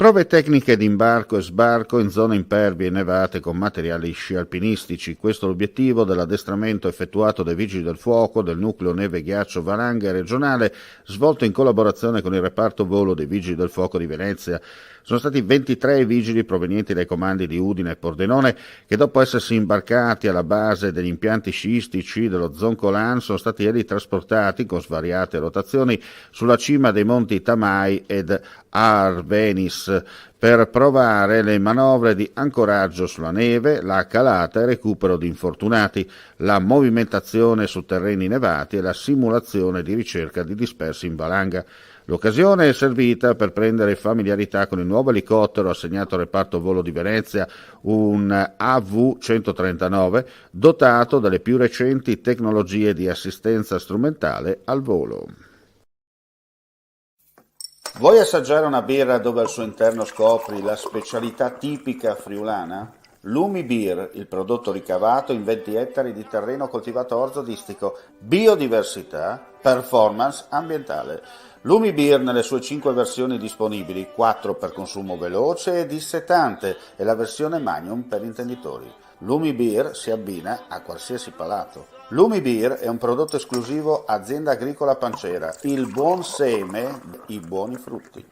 Prove tecniche di imbarco e sbarco in zone impervie e nevate con materiali sci alpinistici. Questo è l'obiettivo dell'addestramento effettuato dai Vigili del Fuoco del Nucleo Neve Ghiaccio Valanga regionale, svolto in collaborazione con il reparto volo dei Vigili del Fuoco di Venezia. Sono stati 23 i vigili provenienti dai comandi di Udine e Pordenone che, dopo essersi imbarcati alla base degli impianti sciistici dello Zoncolan, sono stati trasportati con svariate rotazioni sulla cima dei monti Tamai ed Arvenis per provare le manovre di ancoraggio sulla neve, la calata e recupero di infortunati, la movimentazione su terreni nevati e la simulazione di ricerca di dispersi in valanga. L'occasione è servita per prendere familiarità con il nuovo elicottero assegnato al reparto volo di Venezia, un AV-139, dotato delle più recenti tecnologie di assistenza strumentale al volo. Vuoi assaggiare una birra dove al suo interno scopri la specialità tipica friulana? Lumi Beer, il prodotto ricavato in 20 ettari di terreno coltivato orzodistico, biodiversità, performance ambientale. Lumi Beer nelle sue 5 versioni disponibili, 4 per consumo veloce e dissetante e la versione Magnum per intenditori. Lumi Beer si abbina a qualsiasi palato. Lumi Beer è un prodotto esclusivo Azienda Agricola Pancera, il buon seme, i buoni frutti.